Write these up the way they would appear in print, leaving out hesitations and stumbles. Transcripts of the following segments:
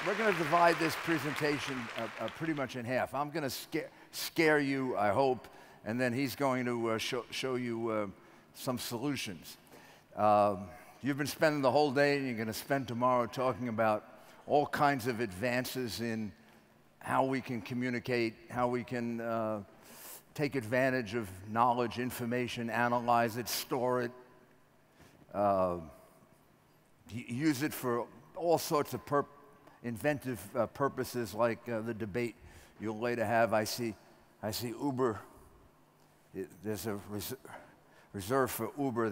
we're going to divide this presentation pretty much in half. I'm going to scare you, I hope, and then he's going to show you some solutions. You've been spending the whole day, and you're going to spend tomorrow talking about all kinds of advances in how we can communicate, how we can take advantage of knowledge, information, analyze it, store it, use it for all sorts of inventive purposes, like the debate you'll later have. I see Uber. There's a reserve for Uber.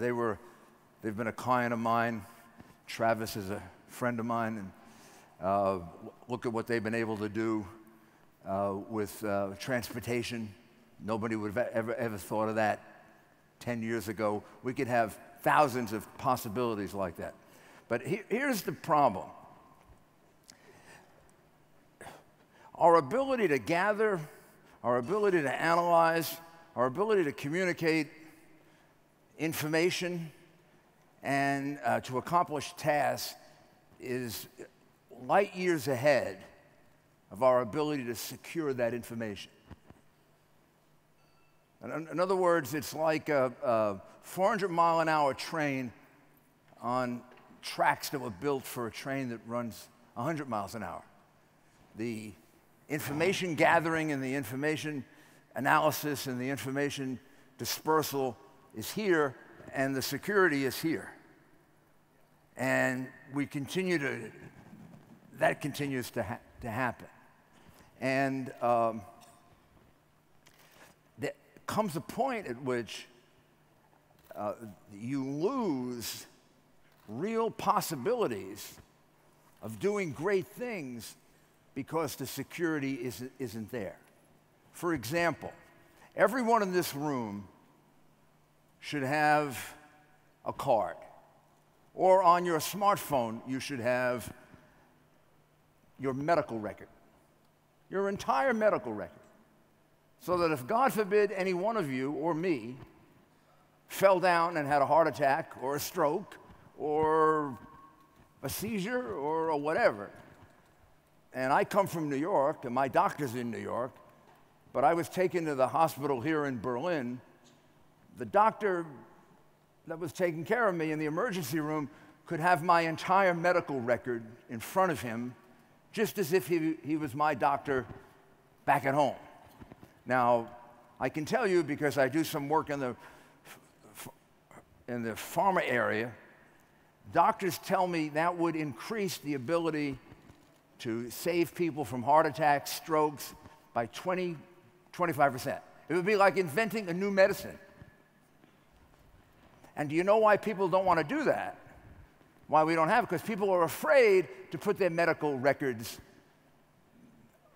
They've been a client of mine. Travis is a friend of mine, and look at what they've been able to do with transportation. Nobody would have ever thought of that 10 years ago. We could have thousands of possibilities like that. But here's the problem. Our ability to gather, our ability to analyze, our ability to communicate information and to accomplish tasks is light years ahead of our ability to secure that information. In other words, it's like a 400-mile-an-hour train on tracks that were built for a train that runs 100 miles an hour. The information gathering and the information analysis and the information dispersal is here, and the security is here. And that continues to happen. And there comes a point at which you lose real possibilities of doing great things because the security isn't there. For example, everyone in this room should have a card. Or on your smartphone, you should have your medical record, your entire medical record. So that if, God forbid, any one of you or me fell down and had a heart attack or a stroke or a seizure or whatever, and I come from New York, and my doctor's in New York, but I was taken to the hospital here in Berlin, the doctor that was taking care of me in the emergency room could have my entire medical record in front of him, just as if he was my doctor back at home. Now, I can tell you, because I do some work in the pharma area, doctors tell me that would increase the ability to save people from heart attacks, strokes, by 25%. It would be like inventing a new medicine. And do you know why people don't want to do that? Why we don't have it? Because people are afraid to put their medical records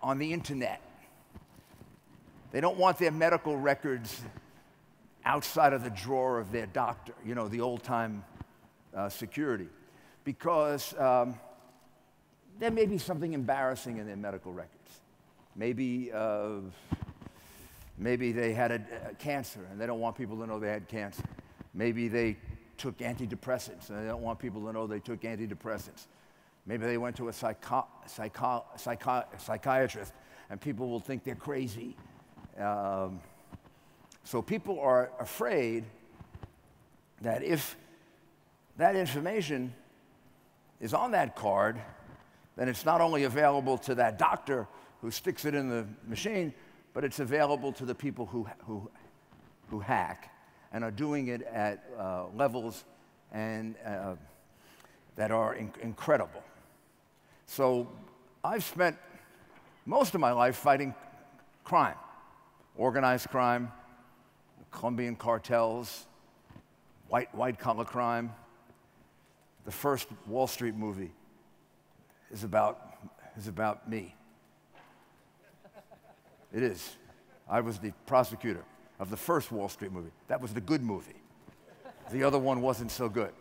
on the internet. They don't want their medical records outside of the drawer of their doctor, you know, the old-time security. Because there may be something embarrassing in their medical records. Maybe they had a cancer, and they don't want people to know they had cancer. Maybe they took antidepressants, and they don't want people to know they took antidepressants. Maybe they went to a psychiatrist, and people will think they're crazy. So people are afraid that if that information is on that card, then it's not only available to that doctor who sticks it in the machine, but it's available to the people who hack and are doing it at levels and that are incredible. So I've spent most of my life fighting crime, organized crime, Colombian cartels, white-collar crime. The first Wall Street movie is about me. It is. I was the prosecutor of the first Wall Street movie. That was the good movie. The other one wasn't so good.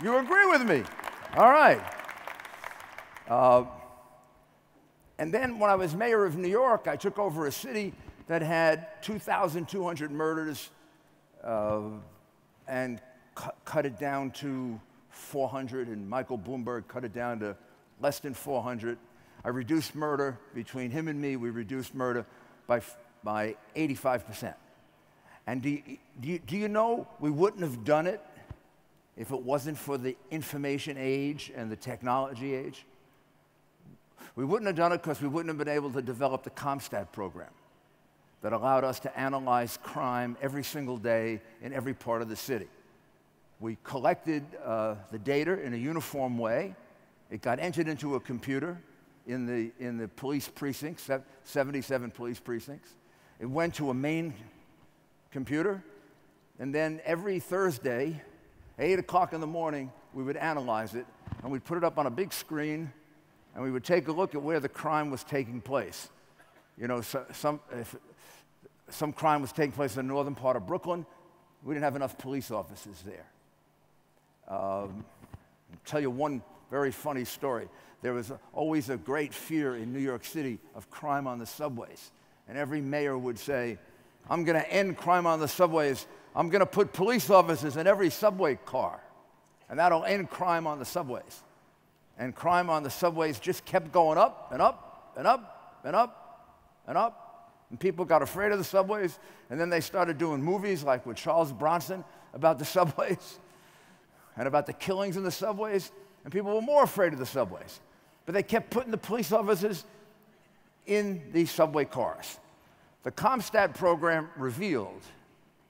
You agree with me? All right. And then when I was mayor of New York, I took over a city that had 2,200 murders and cut it down to 400, and Michael Bloomberg cut it down to less than 400. I reduced murder. Between him and me, we reduced murder by 85%. And do you know we wouldn't have done it if it wasn't for the information age and the technology age? We wouldn't have done it because we wouldn't have been able to develop the CompStat program that allowed us to analyze crime every single day in every part of the city. We collected the data in a uniform way. It got entered into a computer in the police precincts, 77 police precincts. It went to a main computer, and then every Thursday, 8 o'clock in the morning, we would analyze it, and we'd put it up on a big screen, and we would take a look at where the crime was taking place. You know, if some crime was taking place in the northern part of Brooklyn, we didn't have enough police officers there. I'll tell you one very funny story. There was always a great fear in New York City of crime on the subways. And every mayor would say, I'm going to end crime on the subways. I'm going to put police officers in every subway car. And that'll end crime on the subways. And crime on the subways just kept going up and up and up and up and up. And people got afraid of the subways. And then they started doing movies like with Charles Bronson about the subways and about the killings in the subways. And people were more afraid of the subways. But they kept putting the police officers in these subway cars. The CompStat program revealed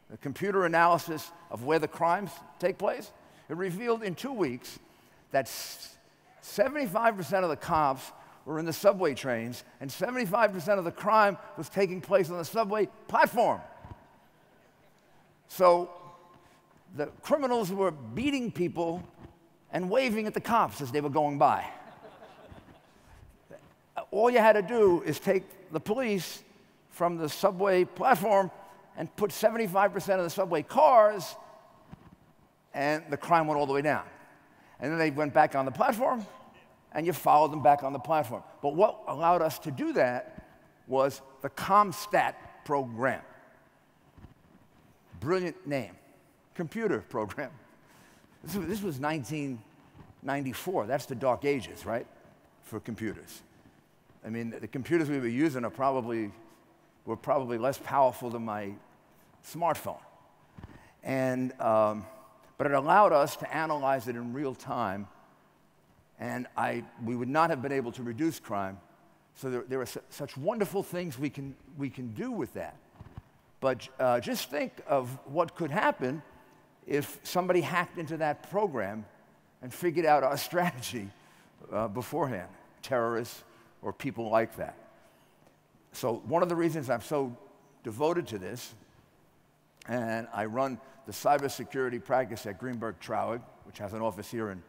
the computer analysis of where the crimes take place. It revealed in 2 weeks that 75% of the cops were in the subway trains, and 75% of the crime was taking place on the subway platform. So the criminals were beating people and waving at the cops as they were going by. All you had to do is take the police from the subway platform and put 75% of the subway cars, and the crime went all the way down. And then they went back on the platform, and you followed them back on the platform. But what allowed us to do that was the CompStat program. Brilliant name. Computer program. This was 1994. That's the dark ages, right, for computers. I mean, the computers we were using were probably less powerful than my smartphone. And, but it allowed us to analyze it in real time, and we would not have been able to reduce crime. So there are such wonderful things we can do with that. But just think of what could happen if somebody hacked into that program and figured out our strategy beforehand, terrorists or people like that. So one of the reasons I'm so devoted to this, and I run the cybersecurity practice at Greenberg Traurig, which has an office here in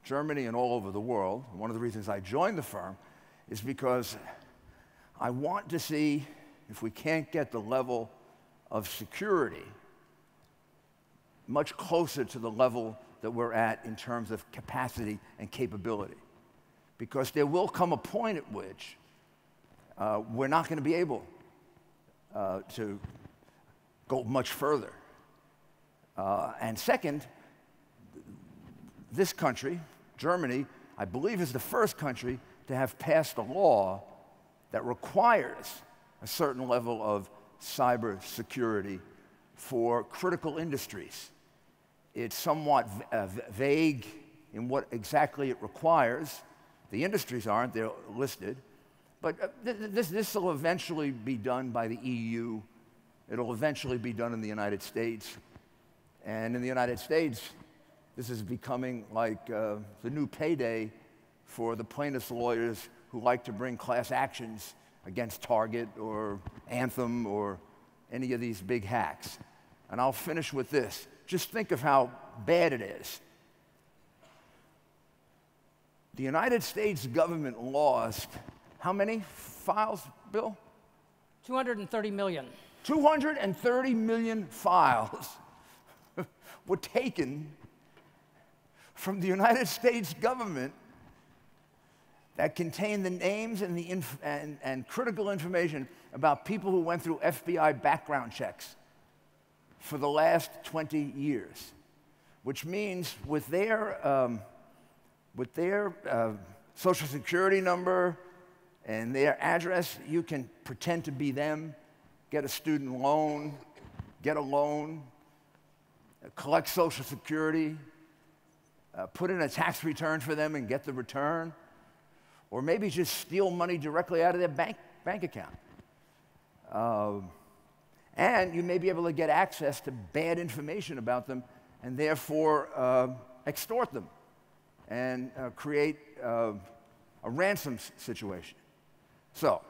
Germany and all over the world. And one of the reasons I joined the firm is because I want to see if we can't get the level of security much closer to the level that we're at in terms of capacity and capability. Because there will come a point at which we're not going to be able to go much further. And second, this country, Germany, I believe is the first country to have passed a law that requires a certain level of cyber security for critical industries. It's somewhat vague in what exactly it requires. The industries aren't, they're listed. But this will eventually be done by the EU. It'll eventually be done in the United States. And in the United States, this is becoming like the new payday for the plaintiffs' lawyers who like to bring class actions against Target or Anthem or any of these big hacks. And I'll finish with this. Just think of how bad it is. The United States government lost how many files, Bill? 230 million. 230 million files were taken from the United States government that contained the names and and critical information about people who went through FBI background checks for the last 20 years. which means with their social security number and their address, you can pretend to be them, get a student loan, get a loan, collect social security, put in a tax return for them and get the return, or maybe just steal money directly out of their bank account. And you may be able to get access to bad information about them and therefore extort them and create a ransom situation. So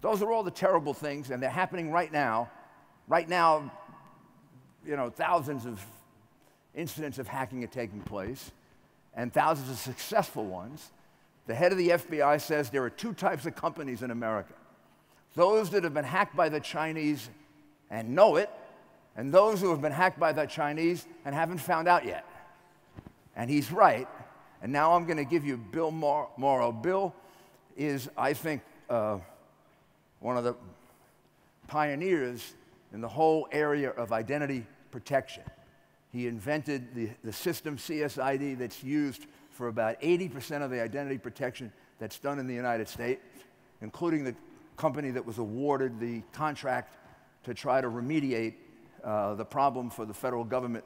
those are all the terrible things, and they're happening right now. Right now, you know, thousands of incidents of hacking are taking place, and thousands of successful ones. The head of the FBI says there are two types of companies in America: those that have been hacked by the Chinese and know it, and those who have been hacked by the Chinese and haven't found out yet. And he's right. And now I'm going to give you Bill Morrow. Bill is, I think, one of the pioneers in the whole area of identity protection. He invented the system CSID that's used for about 80% of the identity protection that's done in the United States, including the company that was awarded the contract to try to remediate the problem for the federal government.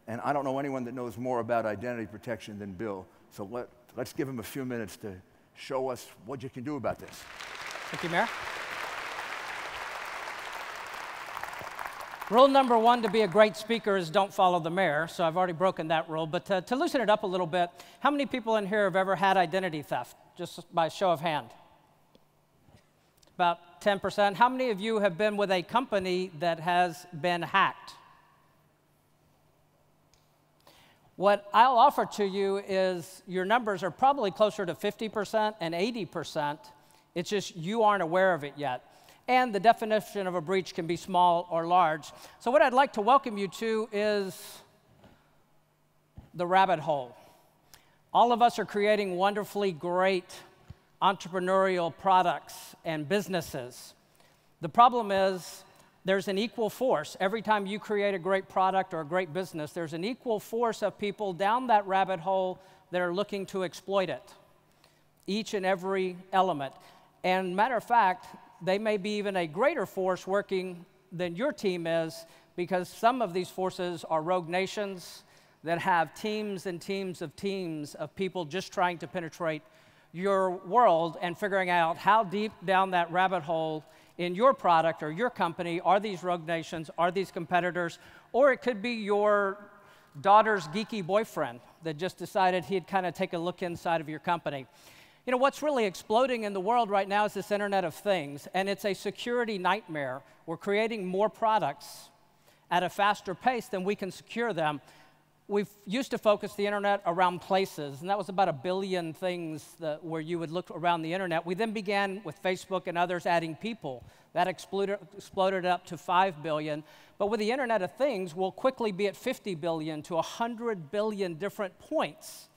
And I don't know anyone that knows more about identity protection than Bill. So let's give him a few minutes to show us what you can do about this. Thank you, Mayor. Rule number one to be a great speaker is don't follow the mayor, so I've already broken that rule. But to loosen it up a little bit, how many people in here have ever had identity theft, just by show of hand? About 10%. How many of you have been with a company that has been hacked? What I'll offer to you is your numbers are probably closer to 50% and 80%. It's just you aren't aware of it yet. And the definition of a breach can be small or large. So what I'd like to welcome you to is the rabbit hole. All of us are creating wonderfully great entrepreneurial products and businesses. The problem is there's an equal force. Every time you create a great product or a great business, there's an equal force of people down that rabbit hole that are looking to exploit it, each and every element. And matter of fact, they may be even a greater force working than your team is, because some of these forces are rogue nations that have teams and teams of people just trying to penetrate your world and figuring out how deep down that rabbit hole in your product or your company are these rogue nations, are these competitors, or it could be your daughter's geeky boyfriend that just decided he'd kind of take a look inside of your company. You know, what's really exploding in the world right now is this Internet of Things, and it's a security nightmare. We're creating more products at a faster pace than we can secure them. We've used to focus the Internet around places, and that was about 1 billion things where you would look around the Internet. We then began with Facebook and others adding people. That exploded up to 5 billion. But with the Internet of Things, we'll quickly be at 50 billion to 100 billion different points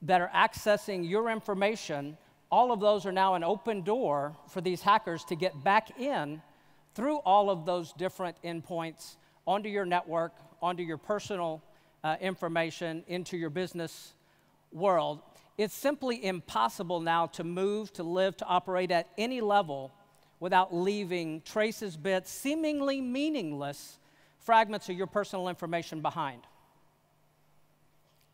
that are accessing your information. All of those are now an open door for these hackers to get back in through all of those different endpoints onto your network, onto your personal information, into your business world. It's simply impossible now to move, to live, to operate at any level without leaving traces, bits, seemingly meaningless fragments of your personal information behind.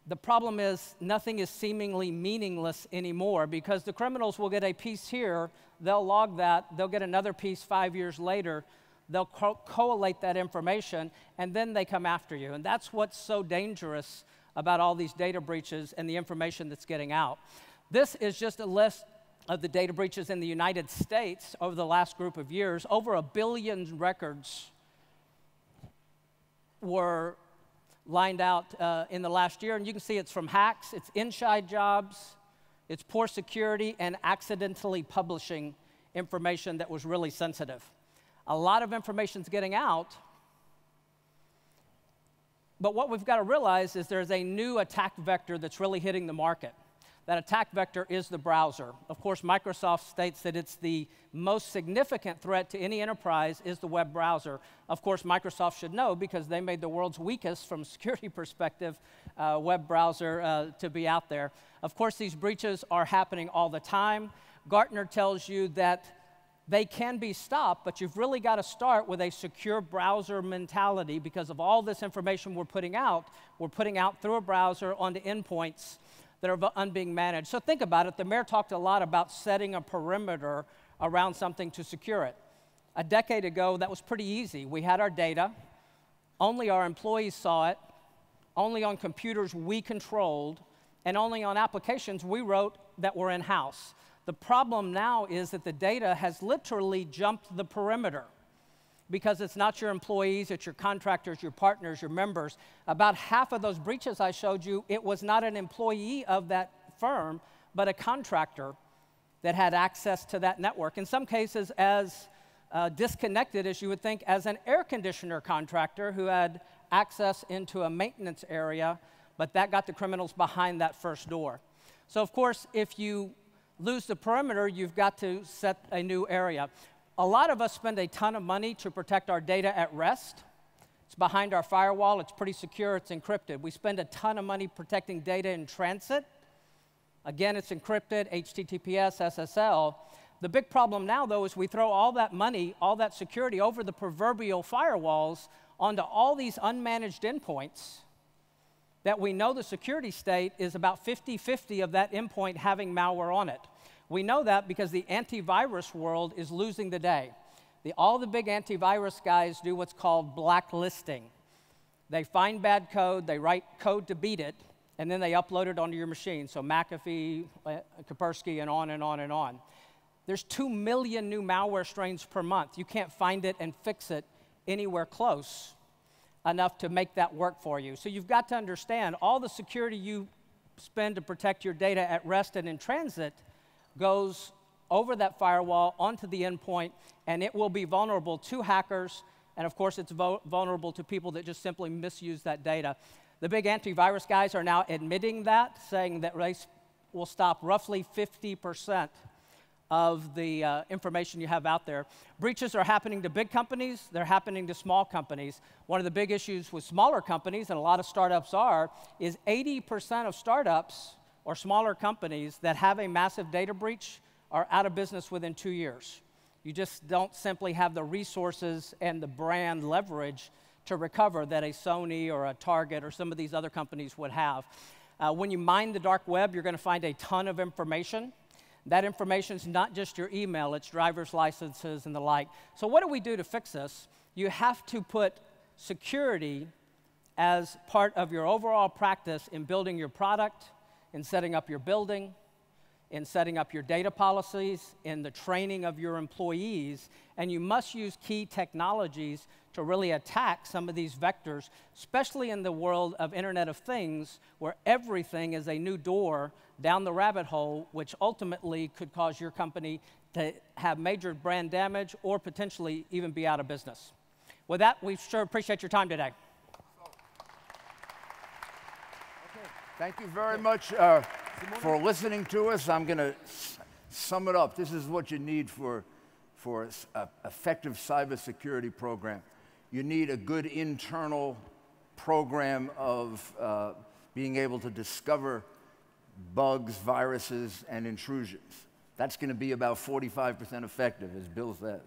The problem is nothing is seemingly meaningless anymore, because the criminals will get a piece here, they'll log that, they'll get another piece 5 years later, they'll collate that information, and then they come after you. And that's what's so dangerous about all these data breaches and the information that's getting out. This is just a list of the data breaches in the United States over the last group of years. Over 1 billion records were lined out in the last year, and you can see it's from hacks, it's inside jobs, it's poor security, and accidentally publishing information that was really sensitive. A lot of information's getting out, but what we've got to realize is there's a new attack vector that's really hitting the market. That attack vector is the browser. Of course, Microsoft states that it's the most significant threat to any enterprise is the web browser. Of course, Microsoft should know because they made the world's weakest, from a security perspective, web browser to be out there. Of course, these breaches are happening all the time. Gartner tells you that they can be stopped, but you've really got to start with a secure browser mentality because of all this information we're putting out through a browser onto endpoints that are being managed. So think about it. The mayor talked a lot about setting a perimeter around something to secure it. A decade ago, that was pretty easy. We had our data. Only our employees saw it. Only on computers we controlled. And only on applications we wrote that were in-house. The problem now is that the data has literally jumped the perimeter because it's not your employees, it's your contractors, your partners, your members. About half of those breaches I showed you, it was not an employee of that firm, but a contractor that had access to that network. In some cases, as disconnected as you would think as an air conditioner contractor who had access into a maintenance area, but that got the criminals behind that first door. So of course, if you lose the perimeter, you've got to set a new area. A lot of us spend a ton of money to protect our data at rest. It's behind our firewall. It's pretty secure. It's encrypted. We spend a ton of money protecting data in transit. Again, it's encrypted, HTTPS, SSL. The big problem now, though, is we throw all that money, all that security over the proverbial firewalls onto all these unmanaged endpoints that we know the security state is about 50-50 of that endpoint having malware on it. We know that because the antivirus world is losing the day. All the big antivirus guys do what's called blacklisting. They find bad code, they write code to beat it, and then they upload it onto your machine. So McAfee, Kaspersky, and on and on and on. There's 2 million new malware strains per month. You can't find it and fix it anywhere close enough to make that work for you. So you've got to understand all the security you spend to protect your data at rest and in transit goes over that firewall onto the endpoint, and it will be vulnerable to hackers, and of course it's vulnerable to people that just simply misuse that data. The big antivirus guys are now admitting that, saying that they will stop roughly 50% of the information you have out there. Breaches are happening to big companies, they're happening to small companies. One of the big issues with smaller companies, and a lot of startups are, is 80% of startups or smaller companies that have a massive data breach are out of business within 2 years. You just don't simply have the resources and the brand leverage to recover that a Sony or a Target or some of these other companies would have. When you mine the dark web, you're going to find a ton of information. That information is not just your email, it's driver's licenses and the like. So what do we do to fix this? You have to put security as part of your overall practice in building your product, in setting up your building, in setting up your data policies, in the training of your employees, and you must use key technologies to really attack some of these vectors, especially in the world of Internet of Things, where everything is a new door down the rabbit hole, which ultimately could cause your company to have major brand damage or potentially even be out of business. With that, we sure appreciate your time today. Thank you very much for listening to us. I'm going to sum it up. This is what you need for an effective cybersecurity program. You need a good internal program of being able to discover bugs, viruses, and intrusions. That's going to be about 45% effective, as Bill says.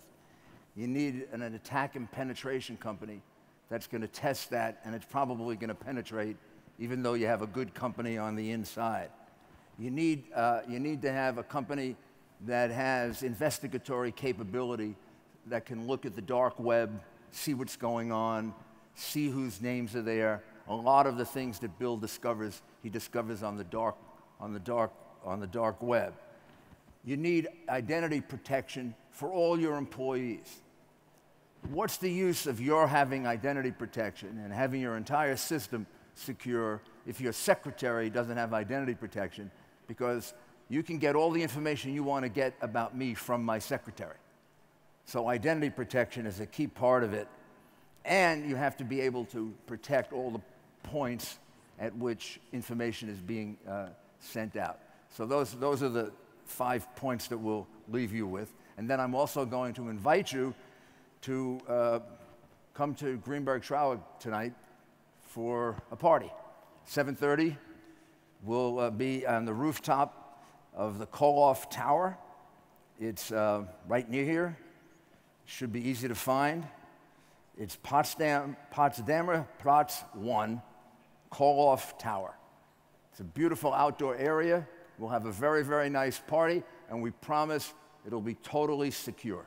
You need an attack and penetration company that's going to test that, and it's probably going to penetrate even though you have a good company on the inside. You need to have a company that has investigatory capability that can look at the dark web, see what's going on, see whose names are there. A lot of the things that Bill discovers, he discovers on the dark web. You need identity protection for all your employees. What's the use of your having identity protection and having your entire system secure if your secretary doesn't have identity protection? Because you can get all the information you want to get about me from my secretary. So identity protection is a key part of it. And you have to be able to protect all the points at which information is being sent out. So those are the 5 points that we'll leave you with. And then I'm also going to invite you to come to Greenberg Traurig tonight for a party. 7:30, we'll be on the rooftop of the Koloff Tower. It's right near here. Should be easy to find. It's Potsdamer Platz 1, Koloff Tower. It's a beautiful outdoor area. We'll have a very, very nice party, and we promise it'll be totally secure.